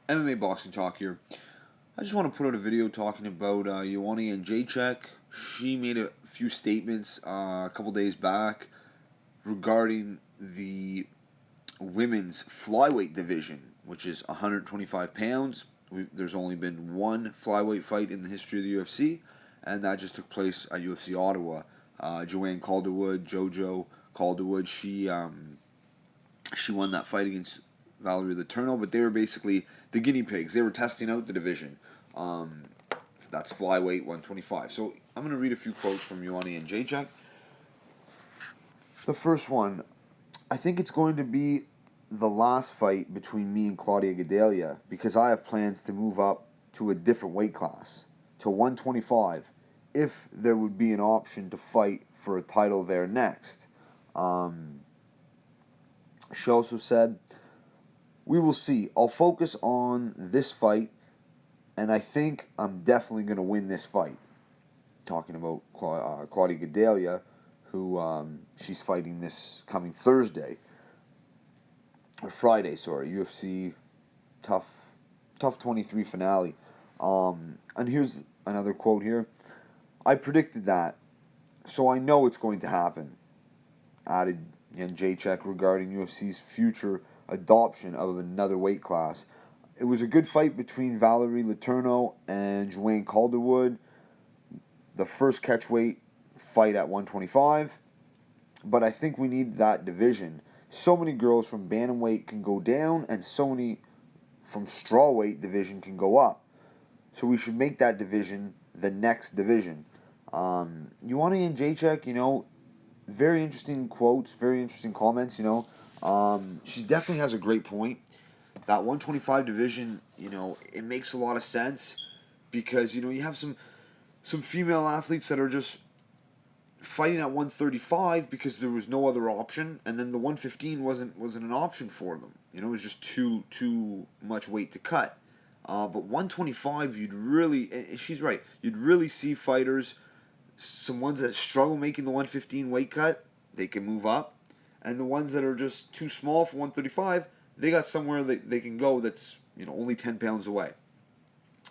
MMA boxing talk here. I just want to put out a video talking about Joanna Jedrzejczyk. She made a few statements a couple days back regarding the women's flyweight division, which is 125 pounds. There's only been one flyweight fight in the history of the UFC, and that just took place at UFC Ottawa. Joanne Jojo Calderwood, she won that fight against Valerie Letourneau, but they were basically the guinea pigs. They were testing out the division. That's flyweight 125. So I'm going to read a few quotes from Joanna Jedrzejczyk. The first one, I think it's going to be the last fight between me and Claudia Gadelha because I have plans to move up to a different weight class, to 125, if there would be an option to fight for a title there next. She also said, "We will see. I'll focus on this fight, and I think I'm definitely going to win this fight." Talking about Claudia Gadelha, who she's fighting this coming Thursday. Or Friday, sorry. UFC Tough 23 finale. And here's another quote here. "I predicted that, so I know it's going to happen," added Jedrzejczyk regarding UFC's future adoption of another weight class. "It was a good fight between Valerie Letourneau and Joanne Calderwood, the first catchweight fight at 125, but I think we need that division. So many girls from bantamweight can go down, and so many from strawweight division can go up. So we should make that division the next division." Joanna Jedrzejczyk, very interesting quotes, very interesting comments, she definitely has a great point. That 125 division, it makes a lot of sense because, you have some female athletes that are just fighting at 135 because there was no other option, and then the 115 wasn't an option for them. It was just too much weight to cut. But 125, you'd really, and she's right, you'd really see fighters, some ones that struggle making the 115 weight cut, they can move up. And the ones that are just too small for 135, they got somewhere that they can go that's only 10 pounds away.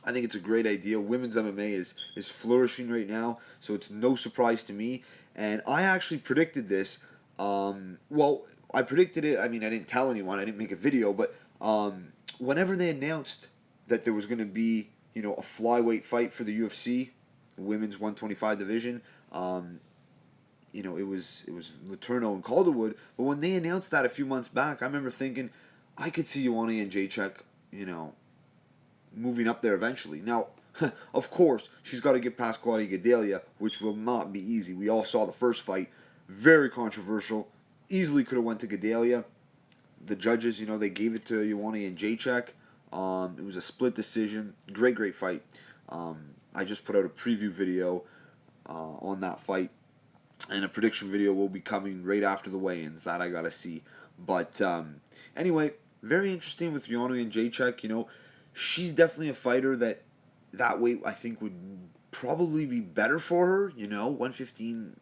I think it's a great idea. Women's MMA is flourishing right now, so it's no surprise to me. And I actually predicted this. I predicted it. I mean, I didn't tell anyone. I didn't make a video. But whenever they announced that there was going to be, a flyweight fight for the UFC, women's 125 division, it was Letourneau and Calderwood. But when they announced that a few months back, I remember thinking, I could see Joanna Jedrzejczyk, moving up there eventually. Now, of course, she's got to get past Claudia Gadelha, which will not be easy. We all saw the first fight, very controversial. Easily could have went to Gadelha. The judges, they gave it to Joanna Jedrzejczyk. It was a split decision. Great fight. I just put out a preview video on that fight, and a prediction video will be coming right after the weigh-ins. That I gotta see. But anyway, very interesting with Joanna Jedrzejczyk. She's definitely a fighter that weight I think would probably be better for her. 115.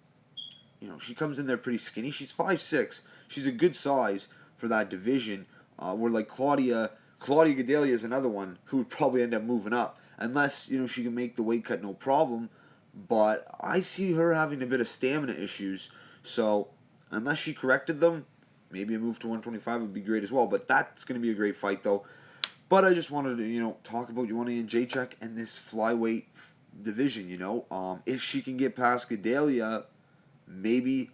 She comes in there pretty skinny. She's 5'6". She's a good size for that division. Where like Claudia Gadelha is another one who would probably end up moving up unless she can make the weight cut no problem. But I see her having a bit of stamina issues. So unless she corrected them, maybe a move to 125 would be great as well. But that's going to be a great fight though. But I just wanted to, talk about Joanna Jedrzejczyk and this flyweight division, If she can get past Gadelha, maybe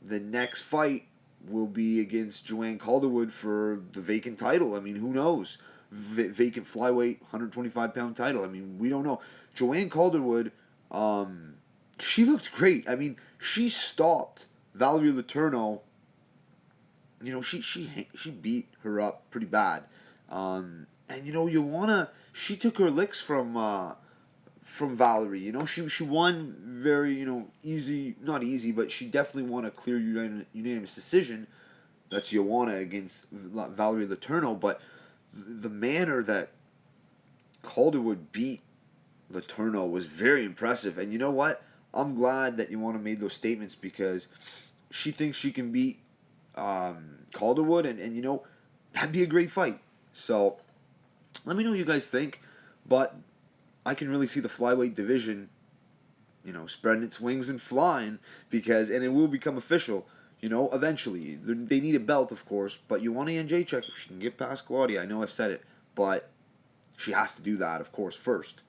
the next fight will be against Joanne Calderwood for the vacant title. I mean, who knows? Vacant flyweight, 125-pound title. I mean, we don't know. Joanne Calderwood, she looked great. I mean, she stopped Valerie Letourneau. She beat her up pretty bad. And Joanna, she took her licks from Valerie. She won very easy, not easy, but she definitely won a clear unanimous decision. That's Joanna against Valerie Letourneau. But the manner that Calderwood beat Letourneau was very impressive. And you know what? I'm glad that Joanna made those statements because she thinks she can beat Calderwood, and that'd be a great fight. So Let me know what you guys think, but I can really see the flyweight division, spreading its wings and flying and it will become official. Eventually they need a belt, of course. But Joanna Jedrzejczyk, if she can get past Claudia, I know I've said it, but she has to do that, of course, first.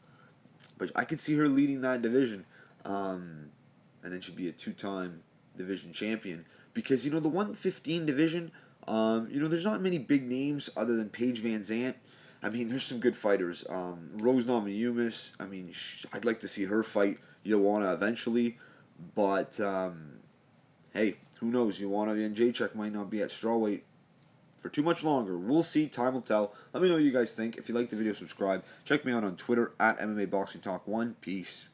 But I could see her leading that division, and then she'd be a two-time division champion. Because the 115 division, there's not many big names other than Paige Van Zant. I mean, there's some good fighters. Rose Namajunas. I mean, I'd like to see her fight Joanna eventually, but hey, who knows? Joanna and Jacek might not be at strawweight for too much longer. We'll see. Time will tell. Let me know what you guys think. If you like the video, subscribe. Check me out on Twitter at MMA Boxing Talk 1. Peace.